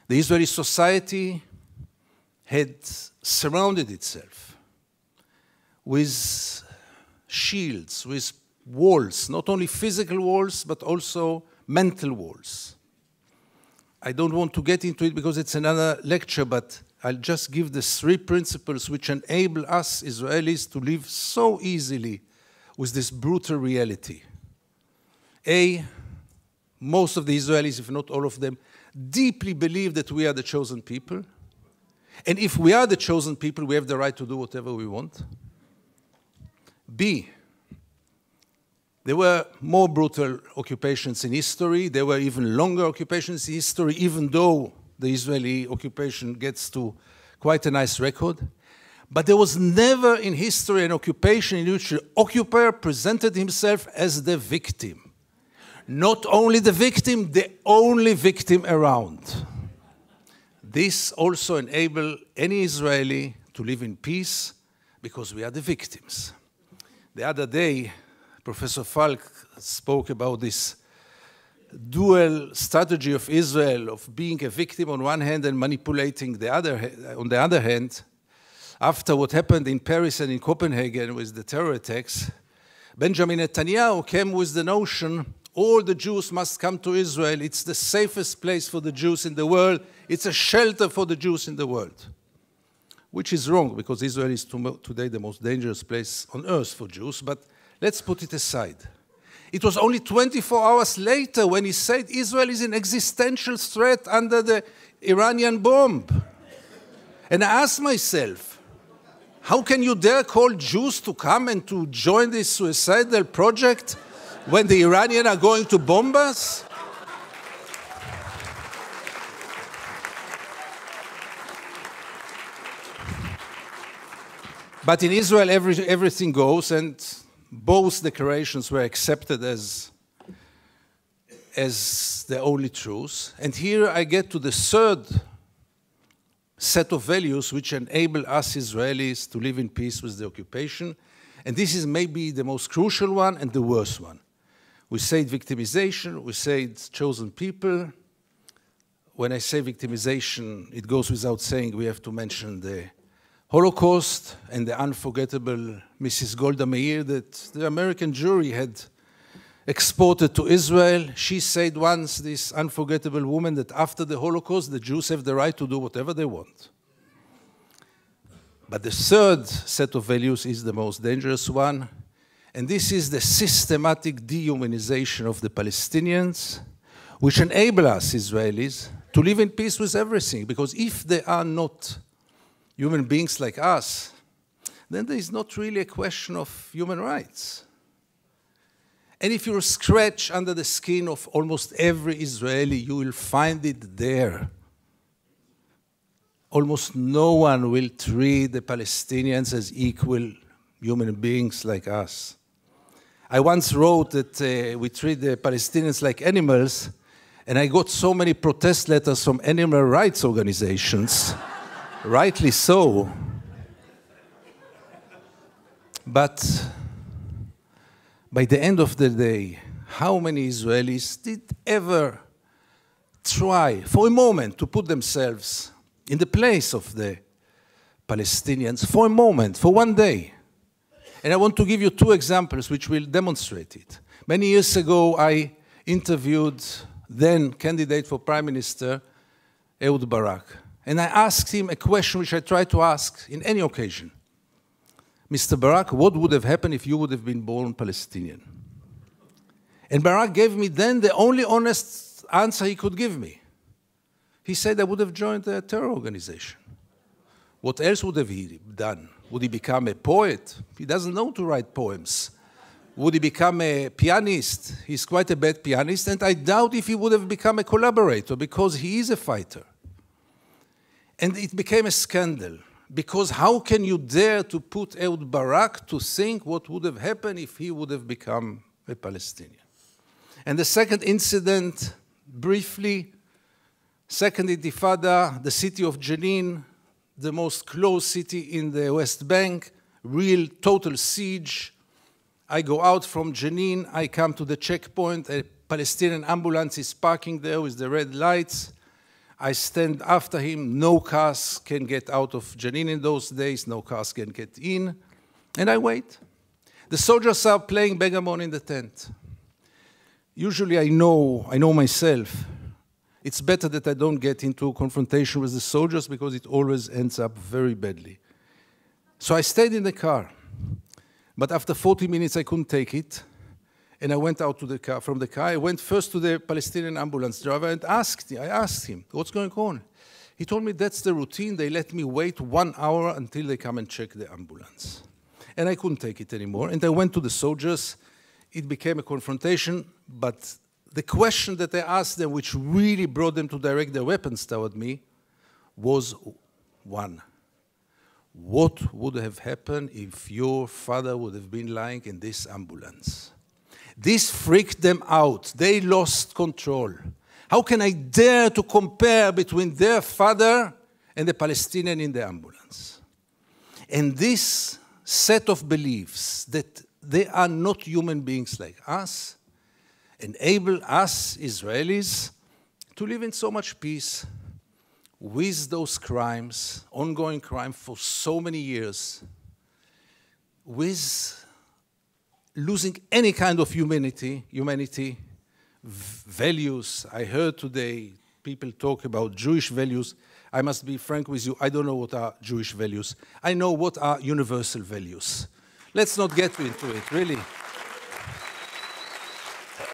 The Israeli society had surrounded itself with shields, with walls, not only physical walls, but also mental walls. I don't want to get into it because it's another lecture, but I'll just give the 3 principles which enable us Israelis to live so easily with this brutal reality. A, most of the Israelis, if not all of them, deeply believe that we are the chosen people. And if we are the chosen people, we have the right to do whatever we want. B, there were more brutal occupations in history. There were even longer occupations in history, even though the Israeli occupation gets to quite a nice record. But there was never in history an occupation in which the occupier presented himself as the victim. Not only the victim, the only victim around. This also enables any Israeli to live in peace because we are the victims. The other day, Professor Falk spoke about this dual strategy of Israel of being a victim on one hand and manipulating the other on the other hand. After what happened in Paris and in Copenhagen with the terror attacks, Benjamin Netanyahu came with the notion all the Jews must come to Israel. It's the safest place for the Jews in the world. It's a shelter for the Jews in the world. Which is wrong, because Israel is today the most dangerous place on earth for Jews, but let's put it aside. It was only 24 hours later when he said Israel is an existential threat under the Iranian bomb. And I asked myself, how can you dare call Jews to come and to join this suicidal project when the Iranians are going to bomb us? But in Israel, everything goes, and both declarations were accepted as the only truth. And here I get to the 3rd set of values which enable us Israelis to live in peace with the occupation. And this is maybe the most crucial one and the worst one. We say victimization, we say chosen people. When I say victimization, it goes without saying we have to mention the Holocaust and the unforgettable Mrs. Golda Meir that the American jury had exported to Israel. She said once, this unforgettable woman, that after the Holocaust, the Jews have the right to do whatever they want. But the 3rd set of values is the most dangerous one, and this is the systematic dehumanization of the Palestinians, which enable us Israelis to live in peace with everything, because if they are not human beings like us, then there is not really a question of human rights. And if you scratch under the skin of almost every Israeli, you will find it there. Almost no one will treat the Palestinians as equal human beings like us. I once wrote that we treat the Palestinians like animals, and I got so many protest letters from animal rights organizations. Rightly so. But by the end of the day, how many Israelis did ever try for a moment to put themselves in the place of the Palestinians for a moment, for one day? And I want to give you 2 examples which will demonstrate it. Many years ago, I interviewed then candidate for Prime Minister, Ehud Barak. And I asked him a question which I try to ask in any occasion. Mr. Barak, what would have happened if you would have been born Palestinian? And Barak gave me then the only honest answer he could give me. He said I would have joined a terror organization. What else would have he done? Would he become a poet? He doesn't know to write poems. Would he become a pianist? He's quite a bad pianist, and I doubt if he would have become a collaborator, because he is a fighter. And it became a scandal, because how can you dare to put Ehud Barak to think what would have happened if he would have become a Palestinian? And the second incident, briefly, Second Intifada, the city of Jenin, the most closed city in the West Bank, real total siege. I go out from Jenin, I come to the checkpoint, a Palestinian ambulance is parking there with the red lights. I stand after him. No cars can get out of Jenin in those days. No cars can get in. And I wait. The soldiers are playing backgammon in the tent. Usually I know myself. It's better that I don't get into a confrontation with the soldiers because it always ends up very badly. So I stayed in the car. But after 40 minutes I couldn't take it. And I went out to the car. From the car, I went first to the Palestinian ambulance driver and I asked him, what's going on? He told me that's the routine. They let me wait 1 hour until they come and check the ambulance. And I couldn't take it anymore. And I went to the soldiers. It became a confrontation. But the question that I asked them, which really brought them to direct their weapons toward me, was one. What would have happened if your father would have been lying in this ambulance? This freaked them out. They lost control. How can I dare to compare between their father and the Palestinian in the ambulance? And this set of beliefs that they are not human beings like us enable us, Israelis, to live in so much peace with those crimes, ongoing crime for so many years, with losing any kind of humanity, values. I heard today people talk about Jewish values. I must be frank with you, I don't know what are Jewish values. I know what are universal values. Let's not get into it, really.